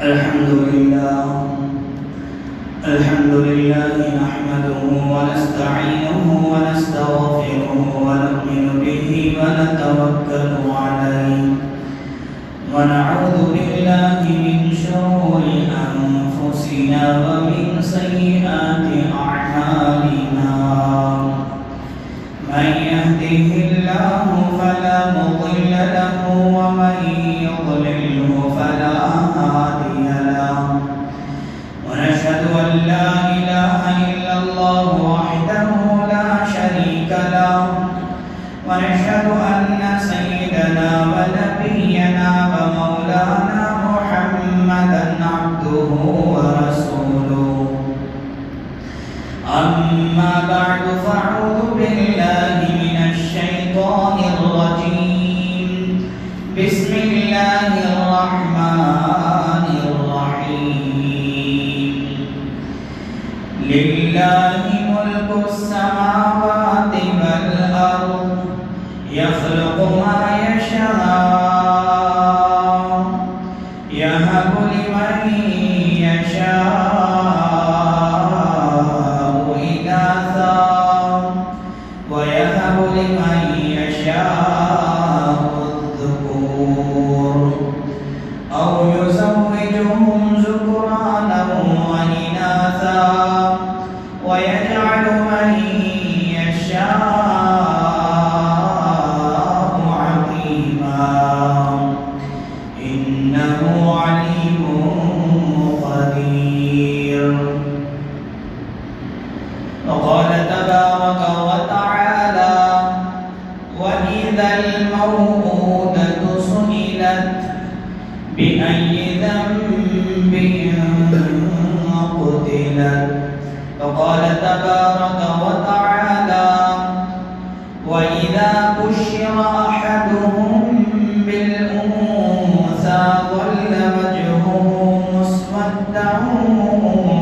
الحمد لله نحمده ونستعينه ونستغفره ونؤمن به ونتوكل عليه ونعوذ بالله من شرور أنفسنا ومن سيئات أعمالنا من يهده الله فلا مضل له ومن يضلله فلا هادي له ونشهد أن لا إله إلا الله وحده لا شريك له ونشهد أن سيدنا ونبينا ومولانا محمدا عبده ورسوله أما بعد فأعوذ بالله من الشيطان الرجيم بسم الله الرحمن الرحيم لله ملك السماوات والأرض يخلق ما يشاء يهب لمن يشاء إناثا ويهب لمن يشاء الذكور أو يزوجهم ذكرانا وإناثا ويجعل من يشاء عقيما إنه عليم قدير وقال تبارك وتعالى وإذا الموءودة سئلت بأي ذنب قتلت وقال تبارك وتعالى وإذا بشر أحدهم بالأنثى ظل وجهه مسودا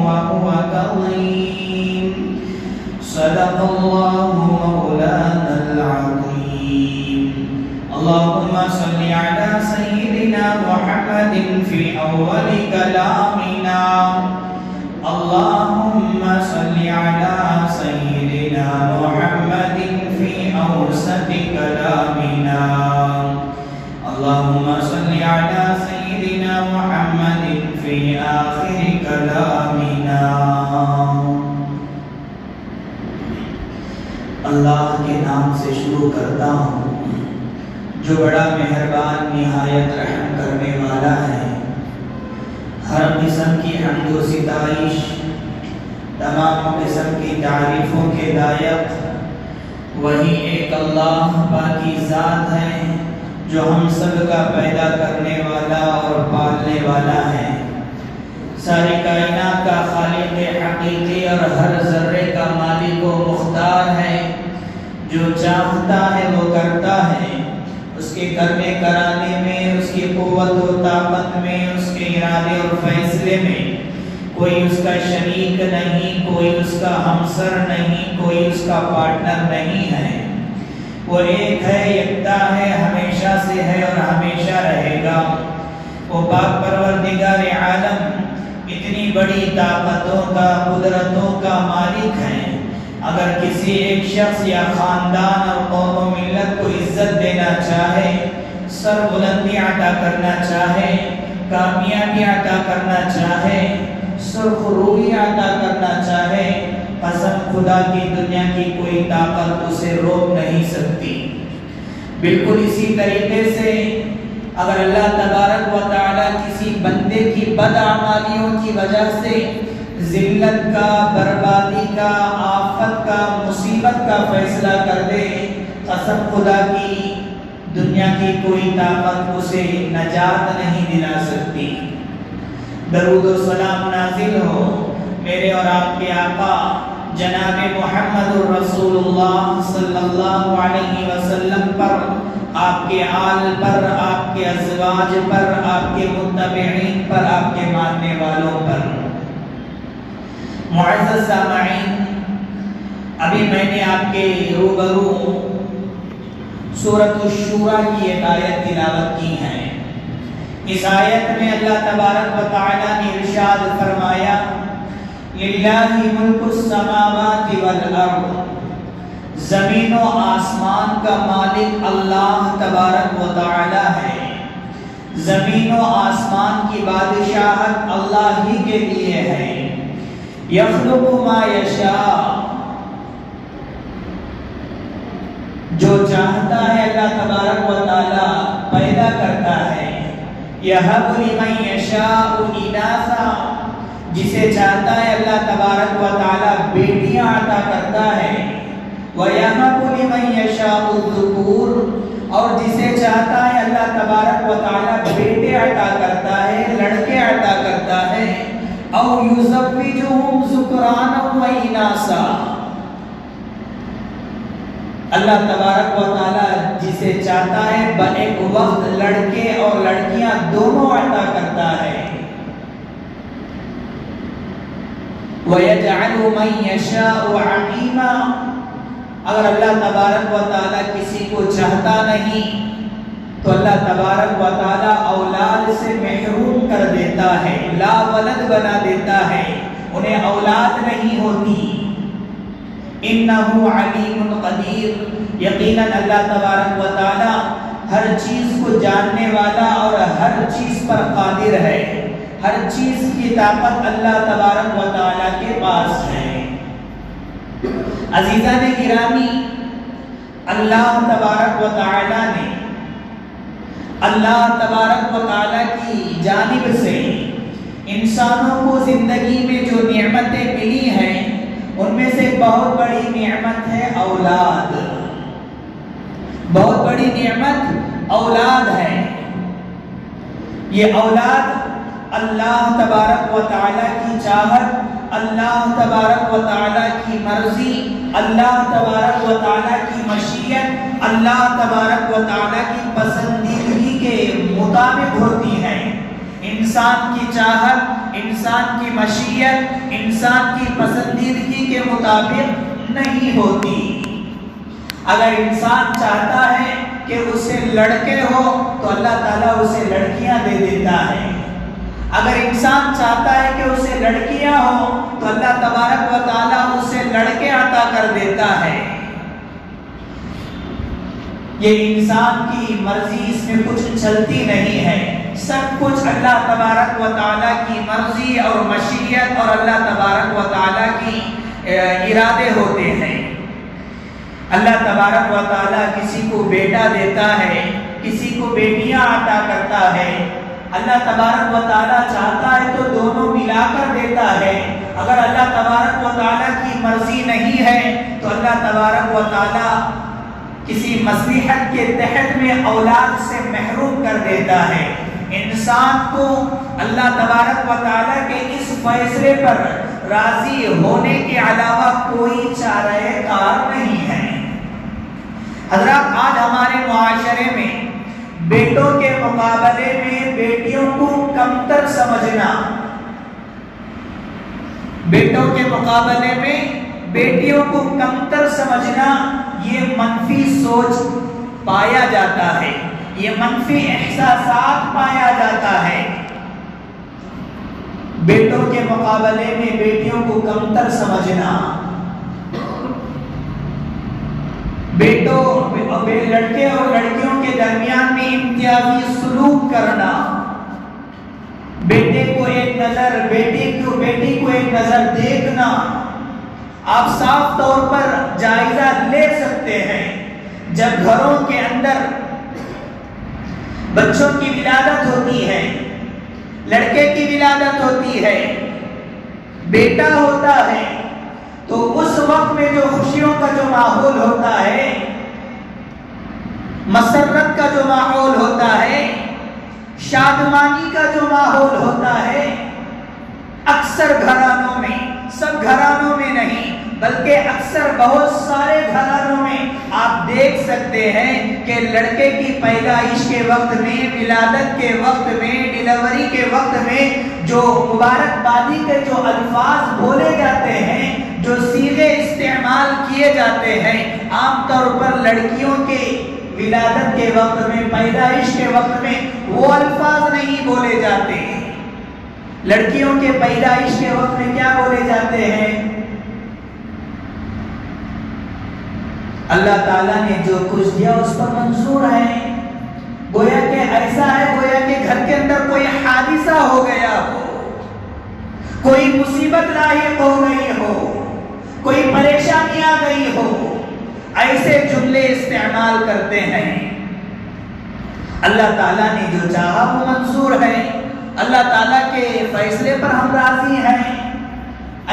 وهو كظيم صدق الله مولانا العظيم اللهم صل على سيدنا محمد في أول كلامنا اللهم صل على سيدنا محمد في أوسط كلامنا اللهم صل على سيدنا محمد في آخر كلامنا اللہ کے نام سے شروع کرتا ہوں جو بڑا مہربان نہایت رحم کرنے والا ہے ہر قسم کی حمد و ستائش تمام قسم کی تعریفوں کے لائق وہی ایک اللہ باقی ذات ہے جو ہم سب کا پیدا کرنے والا اور پالنے والا ہے ساری کائنات کا خالق حقیقی اور ہر ذرے کا مالک و مختار ہے جو چاہتا ہے وہ کرتا ہے اس کے کرنے کرانے میں اس کی قوت و طاقت میں اس کے ارادے اور فیصلے میں کوئی اس کا شریک نہیں کوئی اس کا ہمسر نہیں کوئی اس کا پارٹنر نہیں ہے وہ ایک ہے یکتا ہے ہمیشہ سے ہے اور ہمیشہ رہے گا وہ پاک پروردگار عالم اتنی بڑی طاقتوں کا قدرتوں کا مالک ہے اگر کسی ایک شخص یا خاندان اور قوم و ملت کو عزت دینا چاہے سر بلندی عطا کرنا چاہے کامیابی عطا کرنا چاہے سرخ روئی عطا کرنا چاہے قسم خدا کی دنیا کی کوئی طاقت اسے روک نہیں سکتی بالکل اسی طریقے سے اگر اللہ تبارک و تعالی کسی بندے کی بدعمالیوں کی وجہ سے ذلت کا بربادی کا آفت کا مصیبت کا فیصلہ کر دے قسم خدا کی دنیا کی کوئی طاقت اسے نجات نہیں دلا سکتی درود و سلام نازل ہو میرے اور آپ کے آقا جناب محمد الرسول اللہ صلی اللہ علیہ وسلم پر آپ کے آل پر آپ کے ازواج پر آپ کے متبعین پر آپ کے ماننے والوں پر معزز سامعین ابھی میں نے آپ کے روبرو سورۃ الشورى کی ایک آیت تلاوت کی ہے اس آیت میں اللہ تبارک و تعالی نے ارشاد فرمایا للہ ملک السماوات والارض، زمین و آسمان کا مالک اللہ تبارک و تعالی ہے۔ زمین و آسمان کی بادشاہت اللہ ہی کے لیے ہے۔ یخلق ما یشاء، جو چاہتا ہے اللہ تبارک و تعالی پیدا کرتا ہے۔ یہب لمن یشاء اناثا، جسے چاہتا ہے اللہ تبارک و تعالی بیٹیاں عطا کرتا ہے۔ وَيَهَبُ لِمَن يَشَاءُ الذُّكُورَ، اور جسے چاہتا ہے اللہ تبارک و تعالی بیٹے عطا کرتا ہے، لڑکے عطا کرتا ہے۔ أَوْ يُزَوِّجُهُمْ ذُكْرَانًا وَإِنَاثًا، اللہ تبارک و تعالی جسے چاہتا ہے ایک وقت لڑکے اور لڑکیاں دونوں عطا کرتا ہے۔ وَيَجْعَلُ مَن يَشَاءُ عَقِيمًا، اگر اللہ تبارک و تعالی کسی کو چاہتا نہیں تو اللہ تبارک و تعالی اولاد سے محروم کر دیتا ہے، لا ولد بنا دیتا ہے، انہیں اولاد نہیں ہوتی۔ انہ علیم قدیر، یقیناً اللہ تبارک و تعالی ہر چیز کو جاننے والا اور ہر چیز پر قادر ہے۔ ہر چیز کی طاقت اللہ تبارک و تعالی کے پاس ہے۔ عزیزان گرامی، اللہ تبارک و تعالی نے اللہ تبارک و تعالی کی جانب سے انسانوں کو زندگی میں جو نعمتیں ملی ہیں ان میں سے بہت بڑی نعمت ہے اولاد۔ بہت بڑی نعمت اولاد ہے۔ یہ اولاد اللہ تبارک و تعالی کی چاہت، اللہ تبارک و تعالی کی مرضی، اللہ تبارک و تعالی کی مشیت، اللہ تبارک و تعالی کی پسندیدگی کے مطابق ہوتی ہے۔ انسان کی چاہت، انسان کی مشیت، انسان کی پسندیدگی کے مطابق نہیں ہوتی۔ اگر انسان چاہتا ہے کہ اسے لڑکے ہو تو اللہ تعالیٰ اسے لڑکیاں دے دیتا ہے۔ اگر انسان چاہتا ہے کہ اسے لڑکیاں ہوں تو اللہ تبارک و تعالیٰ اسے لڑکے عطا کر دیتا ہے۔ یہ انسان کی مرضی، اس میں کچھ چلتی نہیں ہے، سب کچھ اللہ تبارک و تعالیٰ کی مرضی اور مشیت اور اللہ تبارک و تعالیٰ کی ارادے ہوتے ہیں۔ اللہ تبارک و تعالیٰ کسی کو بیٹا دیتا ہے، کسی کو بیٹیاں عطا کرتا ہے۔ اللہ تبارک و تعالیٰ چاہتا ہے تو دونوں ملا کر دیتا ہے۔ اگر اللہ تبارک و تعالیٰ کی مرضی نہیں ہے تو اللہ تبارک و تعالیٰ کسی مصلحت کے تحت میں اولاد سے محروم کر دیتا ہے۔ انسان کو اللہ تبارک و تعالیٰ کے اس فیصلے پر راضی ہونے کے علاوہ کوئی چارہ کار نہیں ہے۔ حضرات، آج ہمارے معاشرے میں بیٹوں کے مقابلے میں بیٹیوں کو کمتر سمجھنا، بیٹوں کے مقابلے میں بیٹیوں کو کمتر سمجھنا، یہ منفی سوچ پایا جاتا ہے، یہ منفی احساسات پایا جاتا ہے۔ بیٹوں کے مقابلے میں بیٹیوں کو کمتر سمجھنا، لڑکے اور لڑکیوں کے درمیان میں امتیازی سلوک کرنا، بیٹے کو ایک نظر، بیٹی کو ایک نظر دیکھنا۔ آپ صاف طور پر جائزہ لے سکتے ہیں جب گھروں کے اندر بچوں کی ولادت ہوتی ہے، لڑکے کی ولادت ہوتی ہے، بیٹا ہوتا ہے، تو اس وقت میں جو خوشیوں کا جو ماحول ہوتا ہے، مسرت کا جو ماحول ہوتا ہے، شادمانی کا جو ماحول ہوتا ہے، اکثر گھرانوں میں، سب گھرانوں میں نہیں بلکہ اکثر بہت سارے گھرانوں میں آپ دیکھ سکتے ہیں کہ لڑکے کی پیدائش کے وقت میں، ولادت کے وقت میں، ڈیلیوری کے وقت میں جو مبارکبادی کے جو الفاظ بولے جاتے ہیں، جو صیغے استعمال کیے جاتے ہیں، عام طور پر لڑکیوں کے ولادت کے وقت میں، پیدائش کے وقت میں وہ الفاظ نہیں لڑکیوں کے پیدائش کے وقت میں کیا بولے جاتے ہیں؟ اللہ تعالیٰ نے جو کچھ دیا اس پر منظور ہے. گویا کہ ایسا ہے گویا کہ گھر کے اندر کوئی حادثہ ہو گیا ہو، کوئی مصیبت لاحق ہو گئی ہو، کوئی پریشانی آ گئی ہو، ایسے جملے استعمال کرتے ہیں. اللہ تعالیٰ نے جو چاہا وہ منظور ہے، اللہ تعالیٰ کے فیصلے پر ہم راضی ہیں.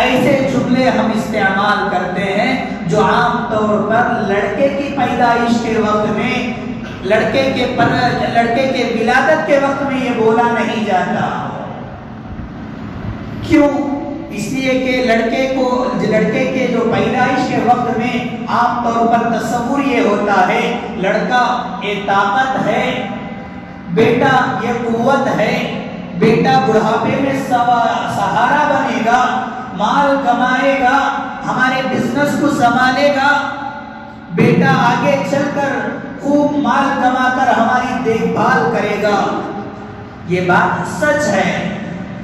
ایسے جملے ہم استعمال کرتے ہیں جو عام طور پر لڑکے کی پیدائش کے وقت میں، لڑکے کے ولادت کے وقت میں یہ بولا نہیں جاتا. کیوں؟ اس لیے کہ لڑکے کے جو پیدائش کے وقت میں عام طور پر تصور یہ ہوتا ہے لڑکا یہ طاقت ہے، بیٹا یہ قوت ہے، بیٹا بڑھاپے میں سہارا بنے گا، مال کمائے گا، ہمارے بزنس کو سنبھالے گا، بیٹا آگے چل کر خوب مال کما کر ہماری دیکھ بھال کرے گا. یہ بات سچ ہے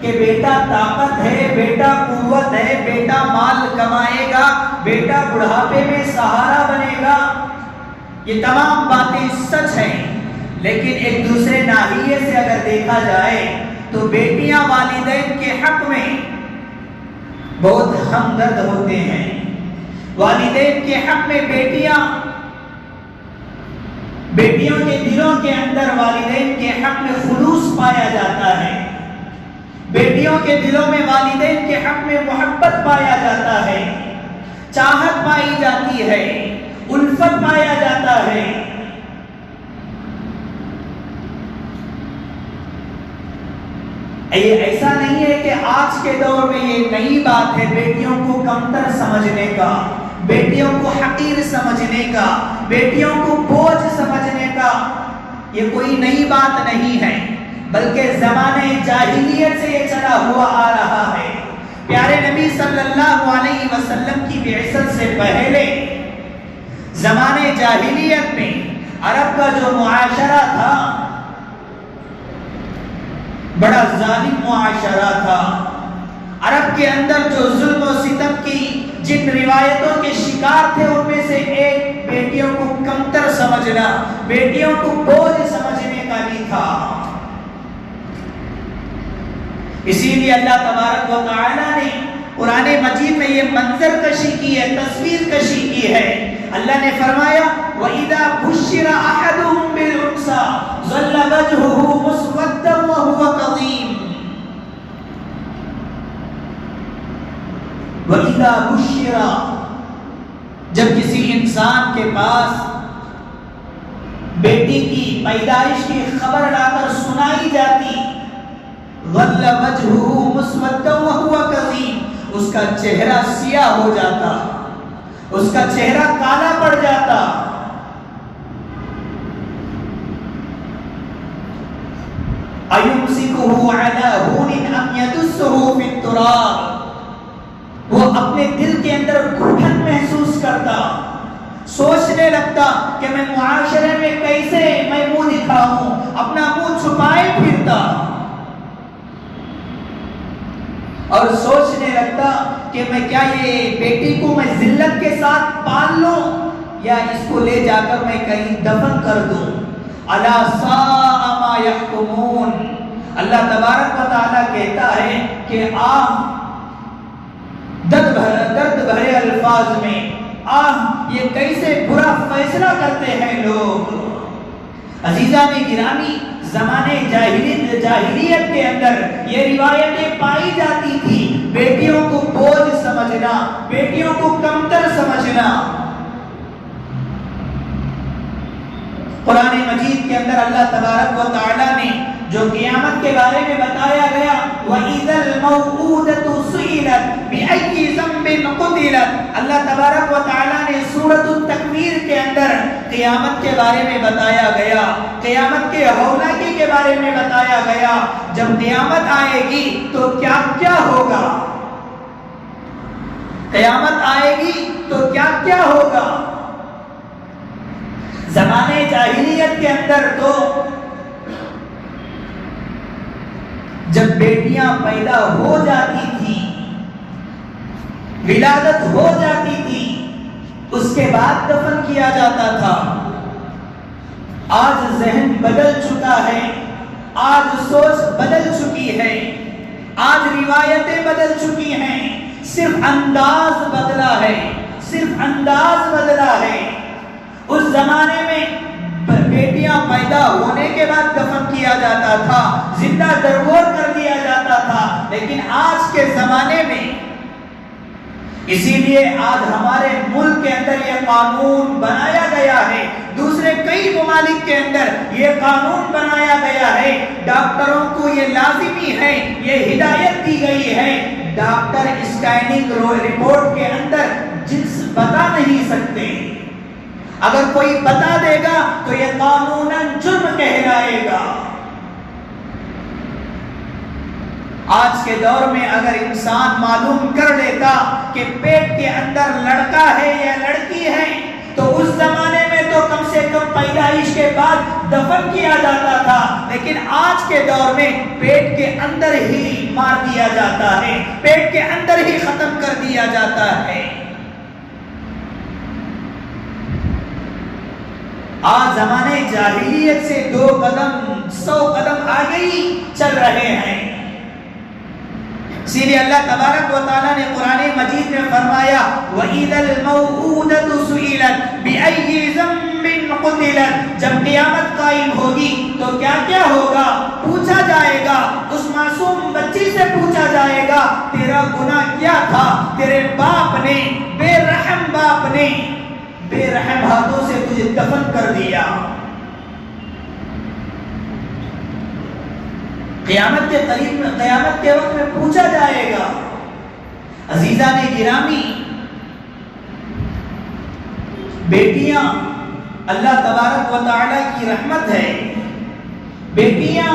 کہ بیٹا طاقت ہے، بیٹا قوت ہے، بیٹا مال کمائے گا، بیٹا بڑھاپے میں سہارا بنے گا. یہ تمام باتیں سچ ہیں، لیکن ایک دوسرے ناحیے سے اگر دیکھا جائے تو بیٹیاں والدین کے حق میں بہت ہمدرد ہوتے ہیں. والدین کے حق میں بیٹیوں کے دلوں کے اندر والدین کے حق میں خلوص پایا جاتا ہے. بیٹیوں کے دلوں میں والدین کے حق میں محبت پایا جاتا ہے، چاہت پائی جاتی ہے، الفت پایا جاتا ہے. یہ ایسا نہیں ہے کہ آج کے دور میں یہ نئی بات ہے بیٹیوں کو کمتر سمجھنے کا، بیٹیوں کو حقیر سمجھنے کا، بیٹیوں کو بوجھ سمجھنے کا. یہ کوئی نئی بات نہیں ہے، بلکہ زمانے جاہلیت سے یہ چلا ہوا آ رہا ہے. پیارے نبی صلی اللہ علیہ وسلم کی بعثت سے پہلے زمانے جاہلیت میں عرب کا جو معاشرہ تھا بڑا ظالم معاشرہ تھا. عرب کے اندر جو ظلم و ستم کی جن روایتوں کے شکار تھے ان میں سے ایک بیٹیوں کو کمتر سمجھنا، بیٹیوں کو بوجھ سمجھنے کا بھی تھا. اسی لیے اللہ تبارک و تعالی نے قرآن مجید میں یہ منظر کشی کی ہے، تصویر کشی کی ہے. اللہ نے فرمایا وَإِذَا بُشِّرَ أَحَدُهُم بِالْأُنثَىٰ ظَلَّ وَجْهُهُ مُسْوَدًّا وَهُوَ كَظِيمٌ. وَإِذَا بُشِّرَ، جب کسی انسان کے پاس بیٹی کی پیدائش کی خبر لا کر سنائی جاتی، ظَلَّ وَجْهُهُ مُسْوَدًّا وَهُوَ كَظِيمٌ، اس کا چہرہ سیاہ ہو جاتا، اس کا چہرہ کالا پڑ جاتا. أَيُمْسِكُهُ عَلَىٰ هُونٍ أَمْ يَدُسُّهُ فِي التُّرَابِ، وہ اپنے دل کے اندر گھٹن محسوس کرتا، سوچنے لگتا کہ میں معاشرے میں کیسے میں منہ دکھاؤں، اپنا منہ چھپائے پھرتا، اور سوچنے لگتا کہ میں کیا یہ بیٹی کو میں ذلت کے ساتھ پال لوں یا اس کو لے جا کر میں کہیں دفن کر دوں. الا ساء ما يحكمون. اللہ تبارک و تعالیٰ کہتا ہے کہ درد بھرے الفاظ میں یہ کیسے برا فیصلہ کرتے ہیں لوگ. عزیزان گرامی، زمانے جاہلیت کے اندر یہ روایتیں پائی جاتی تھی، بیٹیوں کو بوجھ سمجھنا، بیٹیوں کو کمتر سمجھنا. قرآن مجید کے اندر اللہ تبارک و تعالیٰ نے جو قیامت کے بارے میں بتایا گیا وَإِذَا الْمَوْءُودَةُ سُئِلَتْ بِأَيِّ ذَنبٍ قُتِلَتْ، اللہ تبارک و تعالیٰ نے سورۃ التکویر کے اندر قیامت کے بارے میں بتایا گیا، قیامت کے ہولناکی کے بارے میں بتایا گیا. جب قیامت آئے گی تو کیا کیا ہوگا، قیامت آئے گی تو کیا کیا ہوگا. زمانے جاہلیت کے اندر تو جب بیٹیاں پیدا ہو جاتی تھی، ولادت ہو جاتی تھی، اس کے بعد دفن کیا جاتا تھا۔ آج ذہن بدل چکا ہے، آج سوچ بدل چکی ہے، آج روایتیں بدل چکی ہیں، صرف انداز بدلا ہے، صرف انداز بدلا ہے۔ اس زمانے میں بیٹیاں پیدا ہونے کے بعد دفن کیا جاتا تھا، زندہ درگور کر دیا جاتا تھا، لیکن آج کے زمانے میں، اسی لیے آج ہمارے ملک کے اندر یہ قانون بنایا گیا ہے، دوسرے کئی ممالک کے اندر یہ قانون بنایا گیا ہے، ڈاکٹروں کو یہ لازمی ہے، یہ ہدایت دی گئی ہے، ڈاکٹر اسکیننگ رپورٹ کے اندر جنس بتا نہیں سکتے، اگر کوئی بتا دے گا تو یہ قانوناً جرم کہلائے گا۔ آج کے دور میں اگر انسان معلوم کر لیتا کہ پیٹ کے اندر لڑکا ہے یا لڑکی ہے تو اس زمانے میں تو کم سے کم پیدائش کے بعد دفن کیا جاتا تھا، لیکن آج کے دور میں پیٹ کے اندر ہی مار دیا جاتا ہے، پیٹ کے اندر ہی ختم کر دیا جاتا ہے۔ آج زمانے جاہلیت سے 2 قدم 100 قدم آگے ہی چل رہے ہیں۔ اسی لیے اللہ تبارک و تعالیٰ نے قرآن مجید میں فرمایا وَإِذَا الْمَوْءُودَةُ سُئِلَتْ بِأَيِّ ذَنبٍ قُتِلَتْ، جب قیامت قائم ہوگی تو کیا کیا ہوگا؟ پوچھا جائے گا، اس معصوم بچی سے پوچھا جائے گا تیرا گناہ کیا تھا، تیرے باپ نے، بے رحم باپ نے بے رحم ہاتھوں سے تجھے دفن کر دیا۔ قیامت کے قریب میں، قیامت کے وقت میں پوچھا جائے گا۔ عزیزان گرامی، بیٹیاں اللہ تبارک و تعالیٰ کی رحمت ہے، بیٹیاں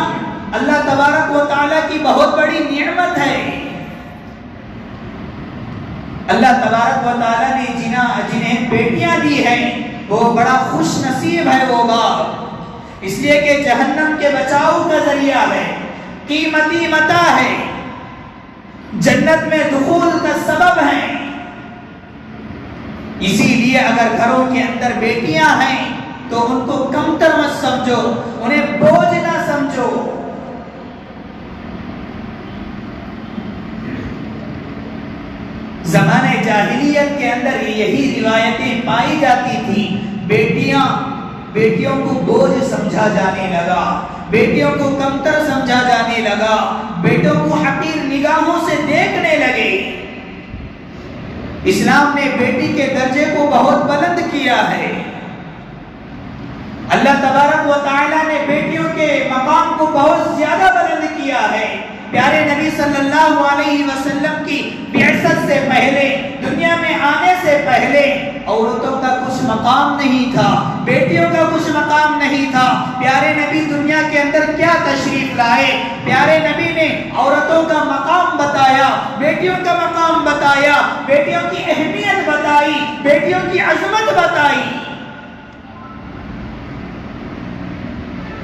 اللہ تبارک و تعالیٰ کی بہت بڑی نعمت ہے۔ اللہ تبارک و تعالیٰ نے جنہیں بیٹیاں دی ہیں وہ بڑا خوش نصیب ہے وہ باپ، اس لیے کہ جہنم کے بچاؤ کا ذریعہ ہے، قیمتی متاع ہے، جنت میں دخول کا سبب ہے۔ اسی لیے اگر گھروں کے اندر بیٹیاں ہیں تو ان کو کمتر مت سمجھو، انہیں بوجھ نہ سمجھو۔ زمانے جاہلیت کے اندر یہی روایتیں پائی جاتی تھی، بیٹیوں کو بوجھ سمجھا جانے لگا، بیٹیوں کو کمتر سمجھا جانے لگا، بیٹوں کو حقیر نگاہوں سے دیکھنے لگے۔ اسلام نے بیٹی کے درجے کو بہت بلند کیا ہے، اللہ تبارک و تعالیٰ نے بیٹیوں کے مقام کو بہت زیادہ بلند کیا ہے۔ پیارے نبی صلی اللہ علیہ وسلم کی بعثت سے پہلے، دنیا میں آنے سے پہلے عورتوں کا کچھ مقام نہیں تھا، بیٹیوں کا کچھ مقام نہیں تھا۔ پیارے نبی دنیا کے اندر کیا تشریف لائے؟ پیارے نبی نے عورتوں کا مقام بتایا، بیٹیوں کا مقام بتایا، بیٹیوں کی اہمیت بتائی، بیٹیوں کی عظمت بتائی۔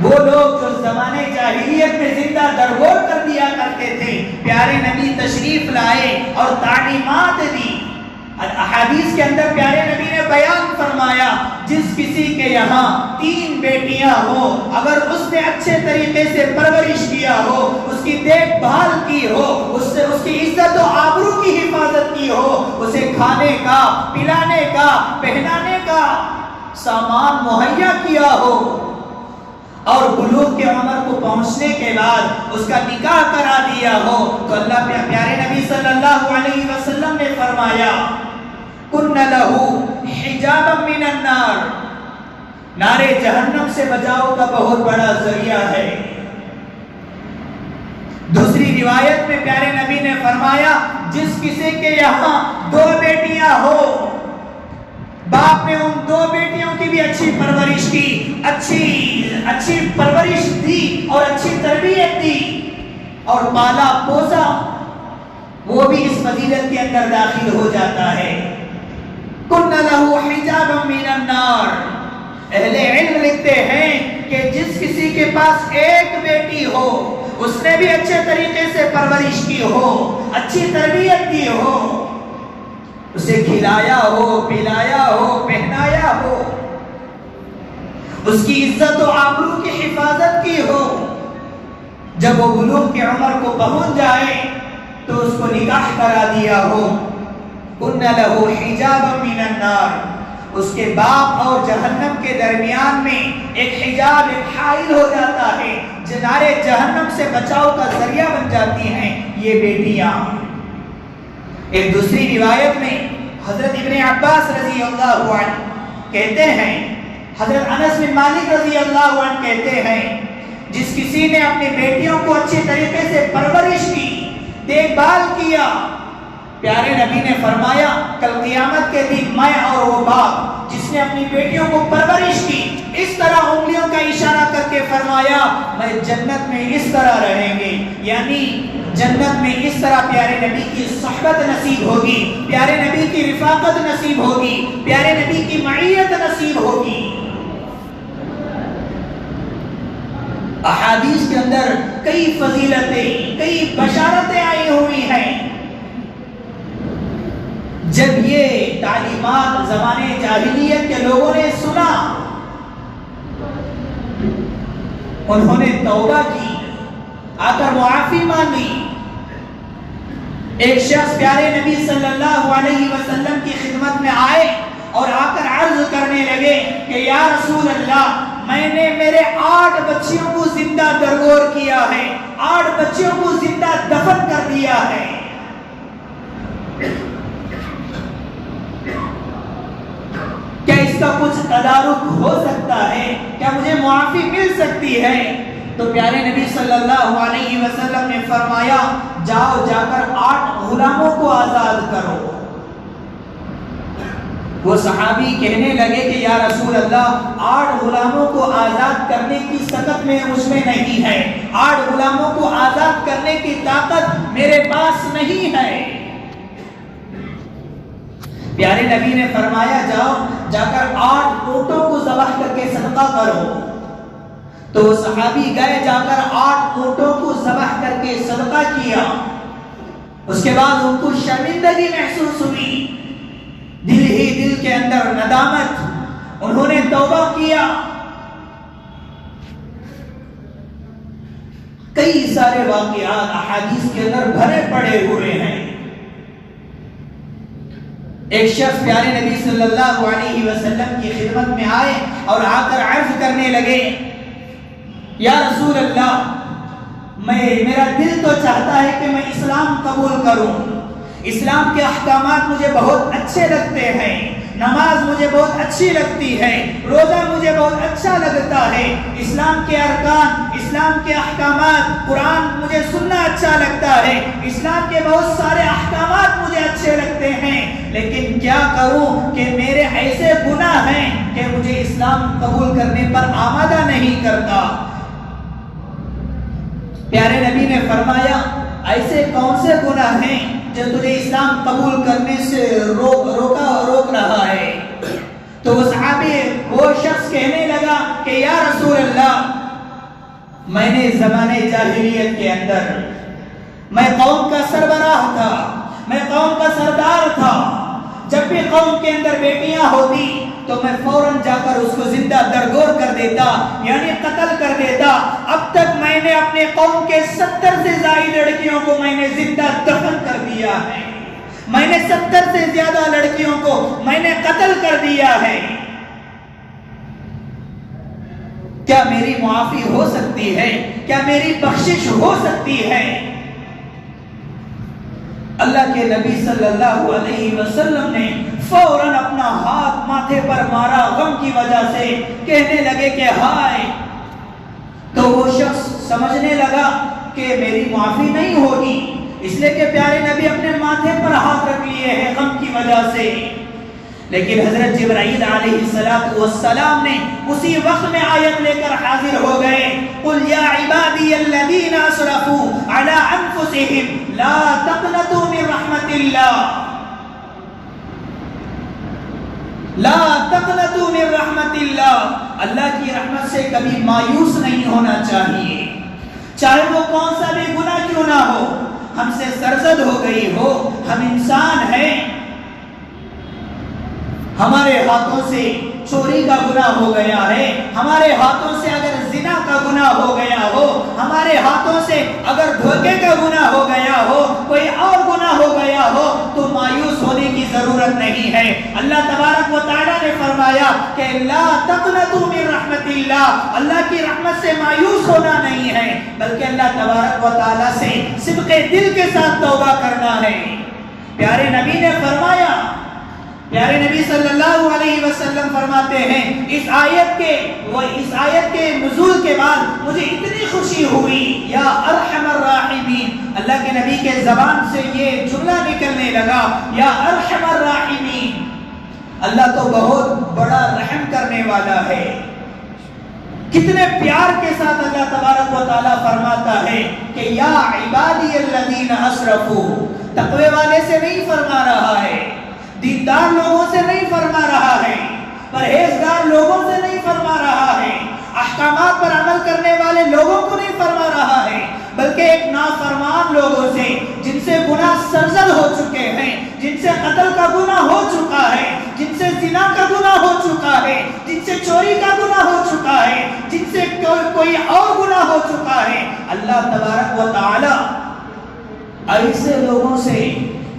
وہ لوگ جو زمانے جاہلیت میں زندہ درگور کر دیا کرتے تھے، پیارے نبی تشریف لائے اور تعلیمات دی۔ احادیث کے اندر پیارے نبی نے بیان فرمایا جس کسی کے یہاں 3 بیٹیاں ہو، اگر اس نے اچھے طریقے سے پرورش کیا ہو، اس کی دیکھ بھال کی ہو، اس کی عزت و آبرو کی حفاظت کی ہو، اسے کھانے کا، پلانے کا، پہنانے کا سامان مہیا کیا ہو، اور بلوغ کے عمر کو پہنچنے کے بعد اس کا نکاح کرا دیا ہو، تو اللہ پیارے نبی صلی اللہ علیہ وسلم نے فرمایا کن لہ حجابا من النار، نار جہنم سے بچاؤ کا بہت بڑا ذریعہ ہے۔ دوسری روایت میں پیارے نبی نے فرمایا جس کسی کے یہاں 2 بیٹیاں ہو، باپ نے ان 2 بیٹیوں کی بھی اچھی پرورش کی، اچھی پرورش دی اور اچھی تربیت دی اور پالا پوسا، وہ بھی اس فضیلت کے اندر داخل ہو جاتا ہے۔ کن لہ حجابا من النار، اہل علم لکھتے ہیں کہ جس کسی کے پاس 1 بیٹی ہو، اس نے بھی اچھے طریقے سے پرورش کی ہو، اچھی تربیت دی ہو، اسے کھلایا ہو، پلایا ہو، پہنایا ہو، اس کی عزت و آبرو کی حفاظت کی ہو، جب وہ بلوغ کی عمر کو پہنچ جائے تو اس کو نکاح کرا دیا ہو، کن لہو حجابا من النار، اس کے باپ اور جہنم کے درمیان میں ایک حجاب، ایک حائل ہو جاتا ہے، جنارے جہنم سے بچاؤ کا ذریعہ بن جاتی ہیں یہ بیٹیاں۔ ایک دوسری روایت میں حضرت ابن عباس رضی اللہ عنہ کہتے ہیں، حضرت انس بن مالک رضی اللہ عنہ کہتے ہیں، جس کسی نے اپنی بیٹیوں کو اچھے طریقے سے پرورش کی، دیکھ بھال کیا، پیارے نبی نے فرمایا کل قیامت کے دن میں اور وہ باپ جس نے اپنی بیٹیوں کو پرورش کی، اس طرح انگلیوں کا اشارہ کر کے فرمایا میں جنت میں اس طرح رہیں گے، یعنی جنت میں اس طرح پیارے نبی کی صحبت نصیب ہوگی، پیارے نبی کی رفاقت نصیب ہوگی، پیارے نبی کی معیت نصیب ہوگی۔ احادیث کے اندر کئی فضیلتیں، کئی بشارتیں آئی ہوئی ہیں۔ جب یہ تعلیمات زمانے جاہلیت کے لوگوں نے سنا، انہوں نے توبہ کی، آ کر معافی مانگی۔ ایک شخص پیارے نبی صلی اللہ علیہ وسلم کی خدمت میں آئے اور آ کر عرض کرنے لگے کہ یا رسول اللہ، میں نے میرے 8 بچیوں کو زندہ درگور کیا ہے، 8 بچیوں کو زندہ دفن کر دیا ہے، کیا اس کا کچھ تدارک ہو سکتا ہے؟ کیا مجھے معافی مل سکتی ہے؟ تو پیارے نبی صلی اللہ علیہ وسلم نے فرمایا جاؤ، جا کر 8 غلاموں کو آزاد کرو۔ وہ صحابی کہنے لگے کہ یا رسول اللہ، 8 غلاموں کو آزاد کرنے کی طاقت مجھ میں نہیں ہے، 8 غلاموں کو آزاد کرنے کی طاقت میرے پاس نہیں ہے۔ پیارے نبی نے فرمایا جاؤ، جا کر 8 اونٹوں کو ذبح کر کے صدقہ کرو۔ تو وہ صحابی گئے، جا کر 8 اونٹوں کو ذبح کر کے صدقہ کیا۔ اس کے بعد ان کو شرمندگی محسوس ہوئی، دل ہی دل کے اندر ندامت، انہوں نے توبہ کیا۔ کئی سارے واقعات احادیث کے اندر بھرے پڑے ہوئے ہیں۔ ایک شخص پیارے نبی صلی اللہ علیہ وسلم کی خدمت میں آئے اور آ کر عرض کرنے لگے یا رسول اللہ، میرا دل تو چاہتا ہے کہ میں اسلام قبول کروں، اسلام کے احکامات مجھے بہت اچھے لگتے ہیں، نماز مجھے بہت اچھی لگتی ہے، روزہ مجھے بہت اچھا لگتا ہے، اسلام کے ارکان، اسلام کے احکامات، قرآن مجھے سننا اچھا لگتا ہے، اسلام کے بہت سارے احکامات مجھے اچھے لگتے ہیں، لیکن کیا کروں کہ میرے ایسے گناہ ہیں کہ مجھے اسلام قبول کرنے پر آمادہ نہیں کرتا۔ پیارے نبی نے فرمایا ایسے کون سے گناہ ہیں جو تجھے اسلام قبول کرنے سے روک رہا ہے؟ تو وہ صحابی، وہ شخص کہنے لگا کہ یا رسول اللہ، میں نے زمانے جاہلیت کے اندر میں قوم کا سربراہ تھا، میں قوم کا سردار تھا، جب بھی قوم کے اندر بیٹیاں ہوتی تو میں فوراً جا کر اس کو زندہ درگور کر دیتا، یعنی قتل کر دیتا۔ اب تک میں نے اپنے قوم کے 70 سے زائد لڑکیوں کو میں نے زندہ دفن کر دیا ہے، میں نے 70 سے زیادہ لڑکیوں کو میں نے قتل کر دیا ہے، کیا میری معافی ہو سکتی ہے؟ کیا میری بخشش ہو سکتی ہے؟ اللہ کے نبی صلی اللہ علیہ وسلم نے فوراً اپنا ہاتھ ماتھے پر مارا غم کی وجہ سے، کہنے لگے کہ ہائے۔ تو وہ شخص سمجھنے لگا کہ میری معافی نہیں ہوگی، اس لیے کہ پیارے نبی اپنے ماتھے پر ہاتھ رکھ لیے ہیں غم کی وجہ سے۔ لیکن حضرت جبرائیل علیہ السلام نے اسی وقت میں آیت لے کر حاضر ہو گئے، قل یا عبادی الذین اسرفوا علی انفسہم لا تقنطوا من رحمت اللہ، لا تقنطوا من رحمت اللہ، اللہ کی رحمت سے کبھی مایوس نہیں ہونا چاہیے، چاہے وہ کون سا بھی ہم سے سرزد ہو گئی ہو، ہم انسان ہیں، ہمارے ہاتھوں سے چوری کا گناہ ہو گیا ہے، ہمارے ہاتھوں سے اگر زنا کا گناہ ہو گیا ہو، ہمارے ہاتھوں سے اگر دھوکے کا گناہ ہو گیا ہو، کوئی اور گناہ ہو گیا ہو، تو مایوس ہونے کی ضرورت نہیں ہے۔ اللہ تبارک و تعالیٰ نے فرمایا کہ لا تقنطوا من رحمت اللہ، اللہ کی رحمت سے مایوس ہونا نہیں ہے، بلکہ اللہ تبارک و تعالیٰ سے صدق دل کے ساتھ توبہ کرنا ہے۔ پیارے نبی نے فرمایا، پیارے نبی صلی اللہ علیہ وسلم فرماتے ہیں، اس آیت کے نزول کے بعد مجھے اتنی خوشی ہوئی، یا ارحم الراحمین، اللہ کے نبی کے زبان سے یہ جملہ نکلنے لگا، یا ارحم الراحمین، اللہ تو بہت بڑا رحم کرنے والا ہے۔ کتنے پیار کے ساتھ اللہ تبارک و تعالیٰ فرماتا ہے کہ یا عبادی الذین اسرفوا، تقوی والے سے نہیں فرما رہا ہے، دیندار لوگوں سے نہیں فرما رہا ہے، پرہیزگار لوگوں سے نہیں فرما رہا ہے، احکامات پر عمل کرنے والے لوگوں کو نہیں فرما رہا ہے، بلکہ ایک نافرمان لوگوں سے، جن سے گناہ سرزد ہو چکے ہیں، جن سے قتل کا گناہ ہو چکا ہے، جن سے زنا کا گناہ ہو چکا ہے، جن سے چوری کا گناہ ہو چکا ہے، جن سے کوئی اور گناہ ہو چکا ہے، اللہ تبارک و تعالی ایسے لوگوں سے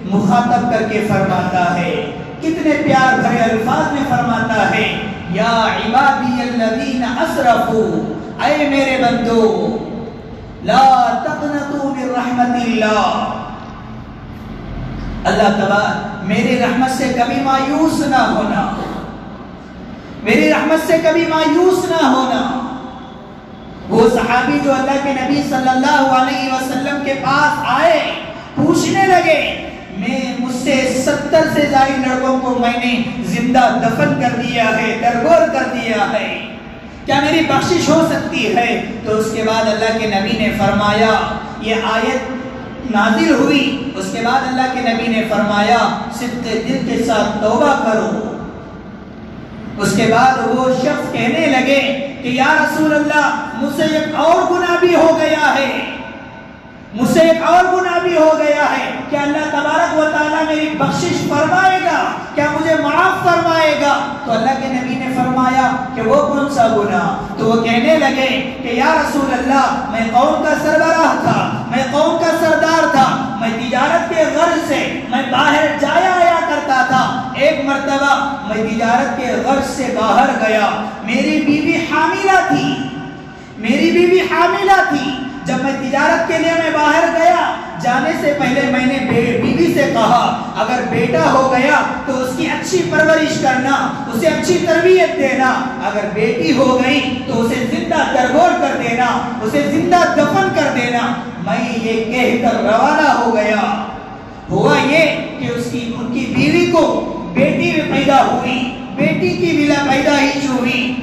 مخاطب کر کے فرماتا ہے، کتنے پیار بھرے الفاظ میں فرماتا ہے، یا عبادی الذین اسرفوا، اے میرے بندو، لا تقنطوا من رحمت اللہ، اللہ تبارک میری رحمت سے کبھی مایوس نہ ہونا، میری رحمت سے کبھی مایوس نہ ہونا۔ وہ صحابی جو اللہ کے نبی صلی اللہ علیہ وسلم کے پاس آئے، پوچھنے لگے، مجھ سے 70 سے زائد لڑکوں کو میں نے زندہ دفن کر دیا ہے، درگور کر دیا ہے، کیا میری بخشش ہو سکتی ہے؟ تو اس کے بعد اللہ کے نبی نے فرمایا، یہ آیت نازل ہوئی، اس کے بعد اللہ کے نبی نے فرمایا صدق دل کے ساتھ توبہ کرو۔ اس کے بعد وہ شخص کہنے لگے کہ یا رسول اللہ، مجھ سے ایک اور گناہ بھی ہو گیا ہے، مجھ سے ایک اور گناہ بھی ہو گیا ہے، کیا اللہ تبارک و تعالیٰ میری بخشش فرمائے گا؟ کیا مجھے معاف فرمائے گا؟ تو اللہ کے نبی نے فرمایا کہ وہ کون سا گناہ؟ تو وہ کہنے لگے کہ یا رسول اللہ، میں قوم کا سربراہ تھا، میں قوم کا سردار تھا، میں تجارت کے غرض سے میں باہر جایا آیا کرتا تھا، ایک مرتبہ میں تجارت کے غرض سے باہر گیا، میری بیوی حاملہ تھی، میری بیوی حاملہ تھی، جب میں تجارت کے لیے میں باہر گیا، جانے سے پہلے میں نے بیوی سے کہا اگر بیٹا ہو گیا تو اس کی اچھی پرورش کرنا، اسے اچھی تربیت دینا، اگر بیٹی ہو گئی تو اسے زندہ درگور کر دینا، اسے زندہ دفن کر دینا۔ میں یہ کہہ کر روانہ ہو گیا۔ ہوا یہ کہ ان کی بیوی کو بیٹی پیدا ہوئی، بیٹی کی بلا پیدائش ہوئی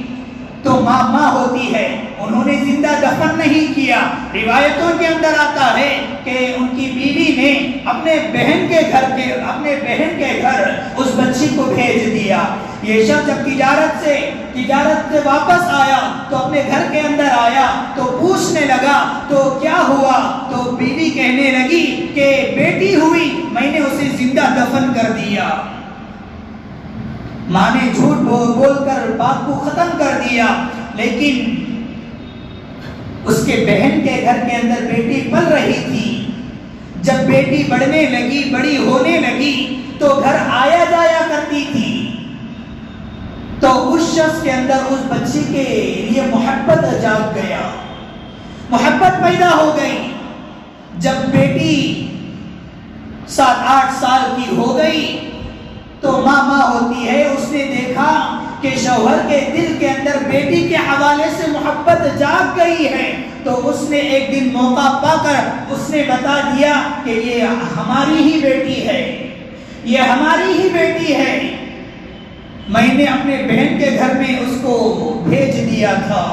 تو ماں ہوتی ہے، انہوں نے زندہ دفن نہیں کیا۔ روایتوں کے اندر آتا ہے کہ ان کی بیوی نے اپنے بہن کے گھر اس بچی کو بھیج دیا۔ یہ شخص جب تجارت سے واپس آیا تو اپنے گھر کے اندر آیا تو پوچھنے لگا تو کیا ہوا؟ تو بیوی کہنے لگی کہ بیٹی ہوئی، میں نے اسے زندہ دفن کر دیا۔ ماں نے جھوٹ بول کر بات کو ختم کر دیا، لیکن اس کے بہن کے گھر کے اندر بیٹی پل رہی تھی۔ جب بیٹی بڑھنے لگی، بڑی ہونے لگی تو گھر آیا جایا کرتی تھی، تو اس شخص کے اندر اس بچی کے لیے محبت جاگ گیا، محبت پیدا ہو گئی۔ جب بیٹی 7-8 سال کی ہو گئی تو ماں ہوتی ہے، اس نے دیکھا کہ شوہر کے دل کے اندر بیٹی کے حوالے سے محبت جاگ گئی ہے، تو اس نے ایک دن موقع پا کر اس نے بتا دیا کہ یہ ہماری ہی بیٹی ہے، یہ ہماری ہی بیٹی ہے، میں نے اپنے بہن کے گھر میں اس کو بھیج دیا تھا۔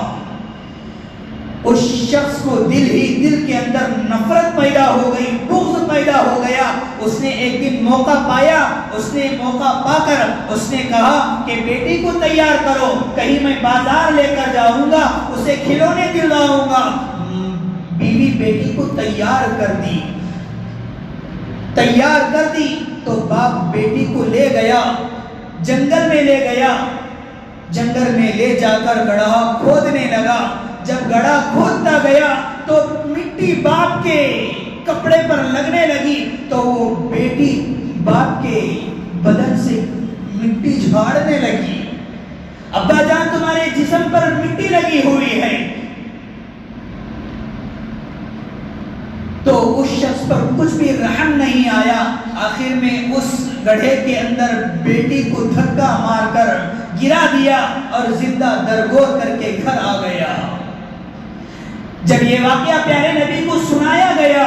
اس شخص کو دل کے اندر نفرت پیدا ہو گئی، بغض پیدا ہو گیا۔ اس نے ایک دن موقع پایا، اس نے موقع پا کر اس نے کہا کہ بیٹی کو تیار کرو، کہیں میں بازار لے کر جاؤں گا، اسے کھلونے دلواؤں گا۔ بیوی بیٹی کو تیار کر دی، تیار کر دی تو باپ بیٹی کو لے گیا، جنگل میں لے گیا، جنگل میں لے جا کر گڑھا کھودنے لگا۔ جب گڑھا کھودتا گیا تو مٹی باپ کے کپڑے پر لگنے لگی تو وہ بیٹی باپ کے بدن سے مٹی جھاڑنے لگی۔ ابا جان تمہارے جسم پر مٹی لگی ہوئی ہے۔ تو اس شخص پر کچھ بھی رحم نہیں آیا، آخر میں اس گڑھے کے اندر بیٹی کو دھکا مار کر گرا دیا اور زندہ درگور کر کے گھر آ گیا۔ جب یہ واقعہ پیارے نبی کو سنایا گیا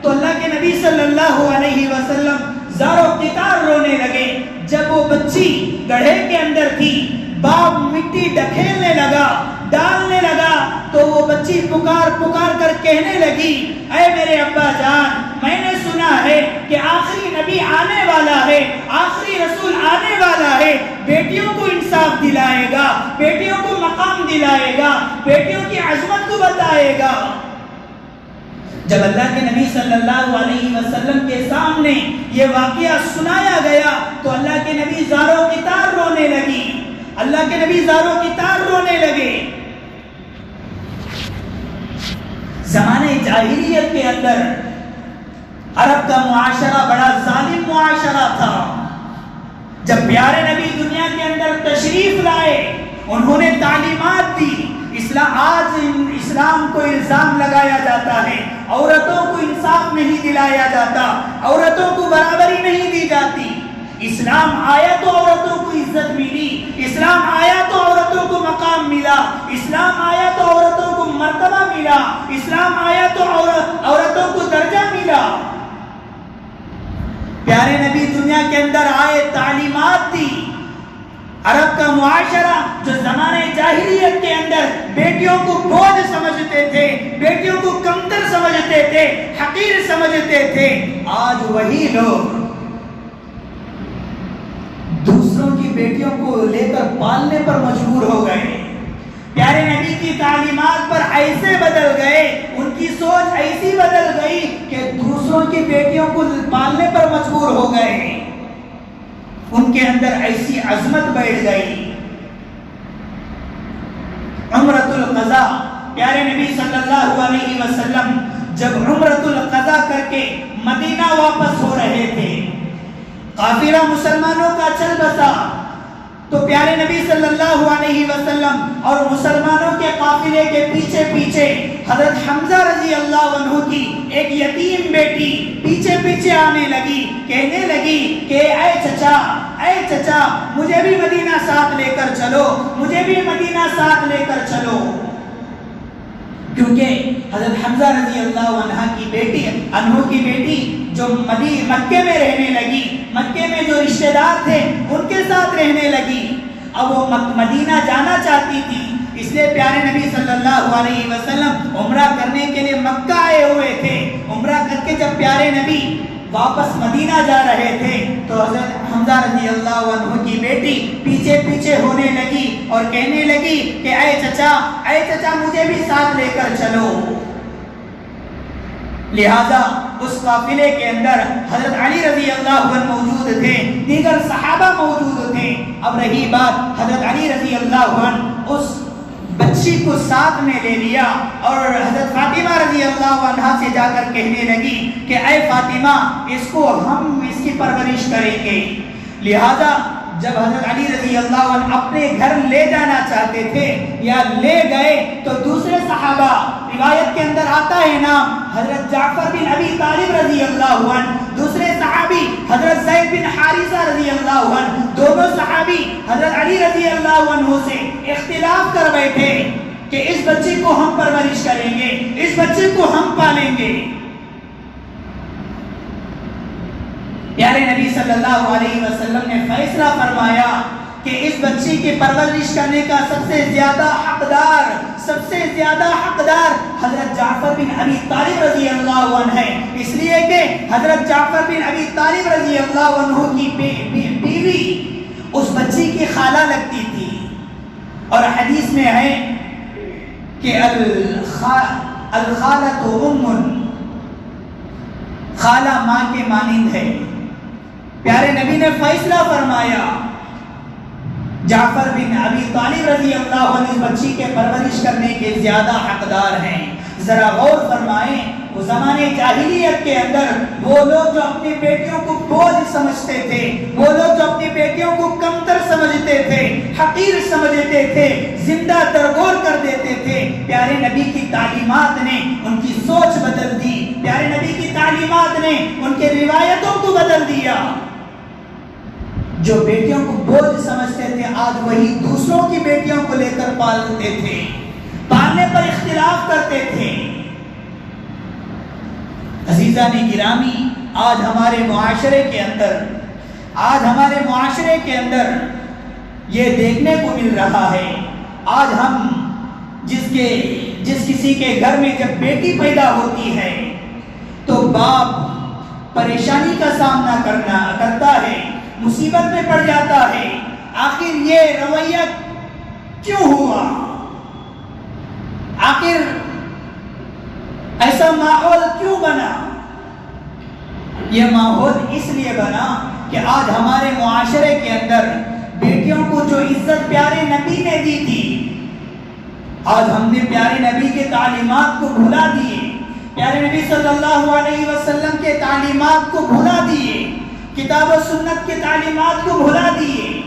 تو اللہ کے نبی صلی اللہ علیہ وسلم زار و قطار رونے لگے۔ جب وہ بچی گڑھے کے اندر تھی، باپ مٹی ڈھکیلنے لگا، ڈالنے لگا، تو وہ بچی پکار پکار کر کہنے لگی، اے میرے ابا جان، میں نے سنا ہے کہ آخری نبی آنے والا ہے، آخری رسول آنے والا ہے، بیٹیوں کو انصاف دلائے گا، بیٹیوں کو مقام دلائے گا، بیٹیوں کی عظمت کو بتائے گا۔ جب اللہ کے نبی صلی اللہ علیہ وسلم کے سامنے یہ واقعہ سنایا گیا تو اللہ کے نبی زاروں کی تار رونے لگی، اللہ کے نبی زاروں کی تار رونے لگے۔ زمانے جاہلیت کے اندر عرب کا معاشرہ بڑا ظالم معاشرہ تھا۔ جب پیارے نبی دنیا کے اندر تشریف لائے، انہوں نے تعلیمات دی۔ آج اسلام کو الزام لگایا جاتا ہے، عورتوں کو انصاف نہیں دلایا جاتا، عورتوں کو برابری نہیں دی جاتی۔ اسلام آیا تو عورتوں کو عزت ملی، اسلام آیا تو عورتوں کو مقام ملا، اسلام آیا تو عورتوں کو مرتبہ ملا، اسلام آیا تو عورتوں کو درجہ ملا۔ پیارے نبی دنیا کے اندر آئے، تعلیمات دی۔ عرب کا معاشرہ جو زمانے جاہلیت کے اندر بیٹیوں کو بوجھ سمجھتے تھے، بیٹیوں کو کمتر سمجھتے تھے، حقیر سمجھتے تھے، آج وہی لوگ دوسروں کی بیٹیوں کو لے کر پالنے پر مجبور ہو گئے۔ پیارے نبی کی تعلیمات پر ایسے بدل گئے، ان کی سوچ ایسی بدل گئی کہ دوسروں کی بیٹیوں کو پالنے پر مجبور ہو گئے۔ ان کے اندر ایسی عظمت بیٹھ گئی۔ عمرۃ القضاء، پیارے نبی صلی اللہ علیہ وسلم جب عمرۃ القضاء کر کے مدینہ واپس ہو رہے تھے، قافلہ مسلمانوں کا چل بسا، تو پیارے نبی صلی اللہ علیہ وسلم اور مسلمانوں کے قافلے کے پیچھے پیچھے حضرت حمزہ رضی اللہ عنہ کی ایک یتیم بیٹی پیچھے پیچھے آنے لگی، کہنے لگی کہ اے چچا مجھے بھی مدینہ ساتھ لے کر چلو، مجھے بھی مدینہ ساتھ لے کر چلو۔ کیونکہ حضرت حمزہ رضی اللہ عنہ کی بیٹی جو مکے میں رہنے لگی، مکے میں جو رشتہ دار تھے ان کے ساتھ رہنے لگی، اب وہ مدینہ جانا چاہتی تھی۔ اس لیے پیارے نبی صلی اللہ علیہ وسلم عمرہ کرنے کے لیے مکہ آئے ہوئے تھے۔ عمرہ کر کے جب پیارے نبی واپس مدینہ جا رہے تھے تو حضرت حمزہ رضی اللہ عنہ کی بیٹی پیچھے پیچھے ہونے لگی اور کہنے لگی کہ اے چچا مجھے بھی ساتھ لے کر چلو۔ لہذا اس قافلے کے اندر حضرت علی رضی اللہ عنہ موجود تھے، دیگر صحابہ موجود تھے۔ اب رہی بات، حضرت علی رضی اللہ عنہ اس بچی کو ساتھ میں لے لیا اور حضرت فاطمہ رضی اللہ عنہ سے جا کر کہنے لگی کہ اے فاطمہ ہم اس کی پرورش کریں گے۔ لہذا جب حضرت علی رضی اللہ عنہ اپنے گھر لے جانا چاہتے تھے یا لے گئے تو دوسرے صحابہ، روایت کے اندر آتا ہے نام حضرت جعفر بن ابی طالب رضی اللہ عنہ، دوسرے صحابی حضرت زید بن حارثہ رضی اللہ عنہ، دونوں صحابی حضرت علی رضی اللہ عنہ سے اختلاف کر بیٹھے کہ اس بچے کو ہم پرورش کریں گے، اس بچے کو ہم پالیں گے۔ پیارے نبی صلی اللہ علیہ وسلم نے فیصلہ فرمایا کہ اس بچی کی پرورش کرنے کا سب سے زیادہ حقدار حضرت جعفر بن ابی طالب رضی اللہ عنہ ہے، اس لیے کہ حضرت جعفر بن ابی طالب رضی اللہ عنہ کی بیوی اس بچی کی خالہ لگتی تھی، اور حدیث میں ہے کہ الخالۃ ام، خالہ ماں کے مانند ہے۔ پیارے نبی نے فیصلہ فرمایا، جعفر بن ابی طالب رضی اللہ عنہ اس بچی کے پرورش کرنے کے زیادہ حقدار ہیں۔ ذرا غور فرمائیں، اس زمانے جاہلیت کے اندر وہ لوگ جو اپنی بیٹیوں کو بوجھ سمجھتے تھے، وہ لوگ جو اپنی بیٹیوں کو کمتر سمجھتے تھے، حقیر سمجھتے تھے، زندہ درگور کر دیتے تھے، پیارے نبی کی تعلیمات نے ان کی سوچ بدل دی، پیارے نبی کی تعلیمات نے ان کے روایتوں کو بدل دیا۔ جو بیٹیوں کو بوجھ سمجھتے تھے آج وہی دوسروں کی بیٹیوں کو لے کر پالتے تھے، پالنے پر اختلاف کرتے تھے۔ عزیزان گرامی، آج ہمارے معاشرے کے اندر یہ دیکھنے کو مل رہا ہے۔ آج ہم جس کسی کے گھر میں جب بیٹی پیدا ہوتی ہے تو باپ پریشانی کا سامنا کرتا ہے، مصیبت میں پڑ جاتا ہے۔ آخر یہ رویہ کیوں ہوا؟ آخر ایسا ماحول کیوں بنا؟ یہ ماحول اس لیے بنا کہ آج ہمارے معاشرے کے اندر بیٹیوں کو جو عزت پیارے نبی نے دی تھی، آج ہم نے پیارے نبی کے تعلیمات کو بھلا دیے، پیارے نبی صلی اللہ علیہ وسلم کے تعلیمات کو بھلا دیے، کتاب و سنت کے تعلیمات کو بھلا دیے۔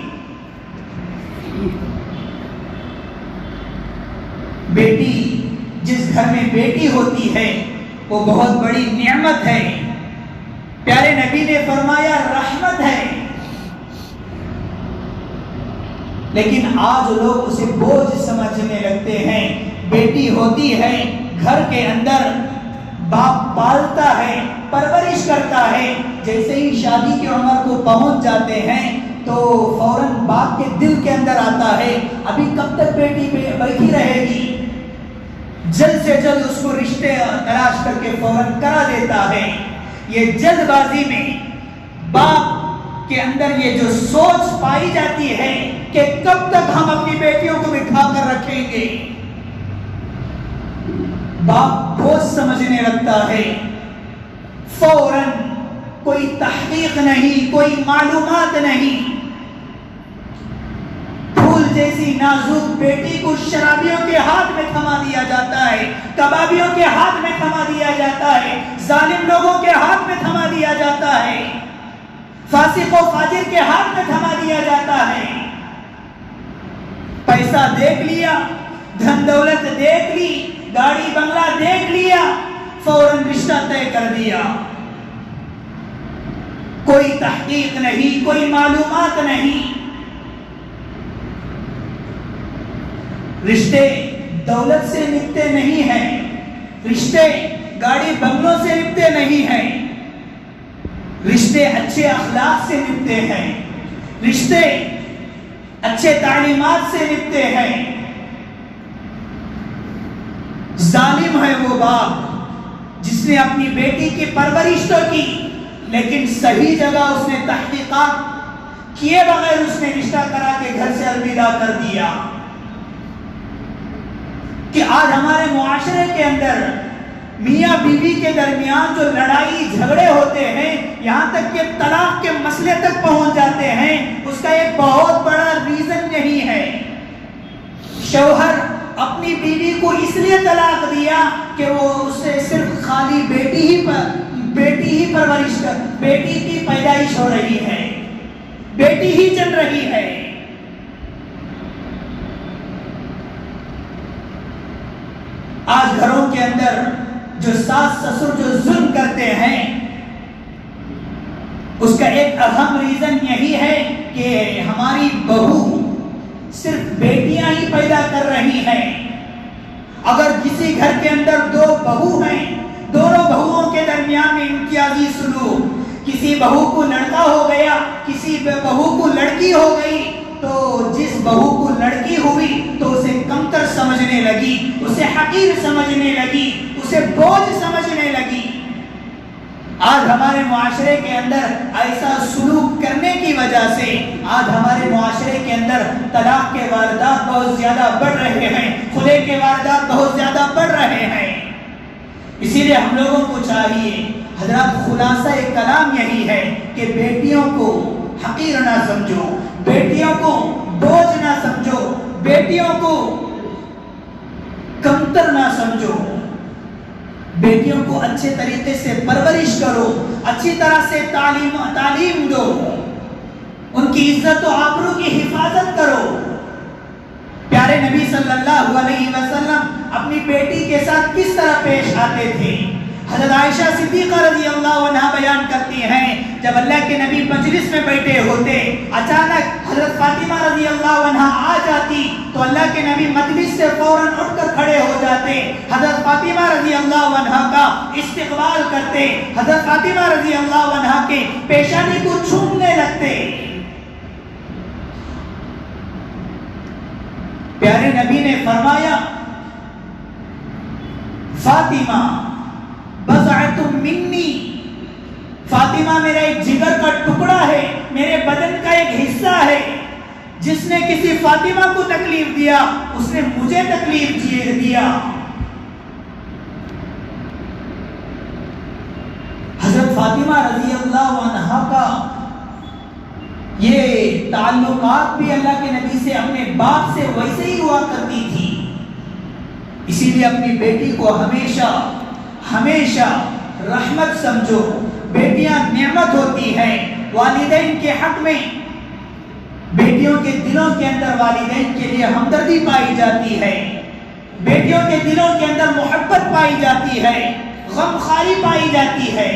بیٹی، جس گھر میں بیٹی ہوتی ہے وہ بہت بڑی نعمت ہے، پیارے نبی نے فرمایا رحمت ہے، لیکن آج لوگ اسے بوجھ سمجھنے لگتے ہیں۔ بیٹی ہوتی ہے گھر کے اندر، باپ پالتا ہے، پرورش کرتا ہے، جیسے ہی شادی کی عمر کو پہنچ جاتے ہیں تو فوراً باپ کے دل کے اندر آتا ہے ابھی کب تک بیٹی بیٹھی رہے گی، جلد سے جلد اس کو رشتے تلاش کر کے فوراً کرا دیتا ہے۔ یہ جلد بازی میں باپ کے اندر یہ جو سوچ پائی جاتی ہے کہ کب تک ہم اپنی بیٹیوں کو بٹھا کر رکھیں گے، باپ بوجھ سمجھنے لگتا ہے، فوراً کوئی تحقیق نہیں، کوئی معلومات نہیں، پھول جیسی نازک بیٹی کو شرابیوں کے ہاتھ میں تھما دیا جاتا ہے، کبابیوں کے ہاتھ میں تھما دیا جاتا ہے، ظالم لوگوں کے ہاتھ میں تھما دیا جاتا ہے، فاسق و فاجر کے ہاتھ میں تھما دیا جاتا ہے۔ پیسہ دیکھ لیا، دھن دولت دیکھ لی، گاڑی بنگلہ دیکھ لیا، فوراً رشتہ طے کر دیا، کوئی تحقیق نہیں، کوئی معلومات نہیں۔ رشتے دولت سے نپتے نہیں ہیں، رشتے گاڑی بنگلوں سے نپتے نہیں ہیں، رشتے اچھے اخلاق سے نپتے ہیں، رشتے اچھے تعلیمات سے نپتے ہیں۔ ظالم ہے وہ باپ جس نے اپنی بیٹی کی پرورش تو کی لیکن صحیح جگہ اس نے تحقیقات کیے بغیر اس نے رشتہ کرا کے گھر سے الوداع کر دیا۔ کہ آج ہمارے معاشرے کے اندر میاں بیوی کے درمیان جو لڑائی جھگڑے ہوتے ہیں، یہاں تک کہ طلاق کے مسئلے تک پہنچ جاتے ہیں، اس کا ایک بہت بڑا ریزن یہی ہے۔ شوہر اپنی بیوی کو اس لیے طلاق دیا کہ وہ اسے صرف خالی بیٹی ہی پرورش کر، بیٹی کی پیدائش ہو رہی ہے، بیٹی ہی چل رہی ہے۔ آج گھروں کے اندر جو ساس سسر جو ظلم کرتے ہیں، اس کا ایک اہم ریزن یہی ہے کہ ہماری بہو صرف بیٹیاں ہی پیدا کر رہی ہیں۔ اگر کسی گھر کے اندر دو بہو ہیں، دونوں بہوؤں کے درمیان میں امتیازی سلوک، کسی بہو کو لڑکا ہو گیا، کسی بہو کو لڑکی ہو گئی، تو جس بہو کو لڑکی ہوئی تو اسے کمتر سمجھنے لگی، اسے حقیر سمجھنے لگی، اسے بوجھ سمجھنے لگی۔ آج ہمارے معاشرے کے اندر ایسا سلوک کرنے کی وجہ سے آج ہمارے معاشرے کے اندر طلاق کے واردات بہت زیادہ بڑھ رہے ہیں، خلع کے واردات بہت زیادہ بڑھ رہے ہیں۔ اسی لیے ہم لوگوں کو چاہیے حضرات خلاصہ کلام یہی ہے کہ بیٹیوں کو حقیر نہ سمجھو، بیٹیوں کو بوجھ نہ سمجھو، بیٹیوں کو کمتر نہ سمجھو، بیٹیوں کو اچھے طریقے سے پرورش کرو، اچھی طرح سے تعلیم دو، ان کی عزت و آبرو کی حفاظت کرو۔ پیارے نبی صلی اللہ علیہ وسلم اپنی بیٹی کے ساتھ کس طرح پیش آتے تھے؟ حضرت عائشہ صدیقہ رضی اللہ عنہا بیان کرتی ہیں جب اللہ کے نبی مجلس میں بیٹھے ہوتے، اچانک حضرت فاطمہ رضی اللہ عنہا آ جاتی تو اللہ کے نبی مجلس سے فوراً اٹھ کر کھڑے ہو جاتے، حضرت فاطمہ رضی اللہ عنہا کا استقبال کرتے، حضرت فاطمہ رضی اللہ عنہا کے پیشانی کو چھومنے لگتے۔ پیارے نبی نے فرمایا فاطمہ بضعۃ منی، فاطمہ میرا ایک جگر کا ٹکڑا ہے، میرے بدن کا ایک حصہ ہے، جس نے کسی فاطمہ کو تکلیف دیا اس نے مجھے تکلیف دیا۔ حضرت فاطمہ رضی اللہ عنہا کا یہ تعلقات بھی اللہ کے نبی سے اپنے باپ سے ویسے ہی ہوا کرتی تھی، اسی لیے اپنی بیٹی کو ہمیشہ ہمیشہ رحمت سمجھو۔ بیٹیاں نعمت ہوتی ہیں، والدین کے حق میں بیٹیوں کے دلوں کے اندر والدین کے لیے ہمدردی پائی جاتی ہے، بیٹیوں کے دلوں کے اندر محبت پائی جاتی ہے، غمخواری پائی جاتی ہے۔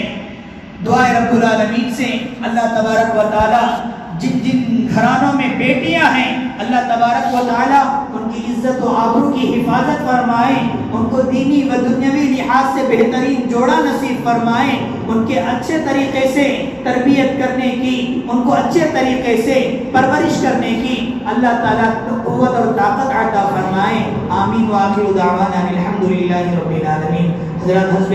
دعائے رب العالمین سے اللہ تبارک و تعالی جن جن گھرانوں میں بیٹیاں ہیں اللہ تبارک و تعالی ان کی عزت و آبرو کی حفاظت فرمائے، ان کو دینی و دنیاوی لحاظ سے بہترین جوڑا نصیب فرمائے، ان کے اچھے طریقے سے تربیت کرنے کی، ان کو اچھے طریقے سے پرورش کرنے کی اللہ تعالیٰ قوت اور طاقت عطا فرمائے۔ آمین و آخر دعوانا الحمدللہ رب العالمین۔ حضرات حسب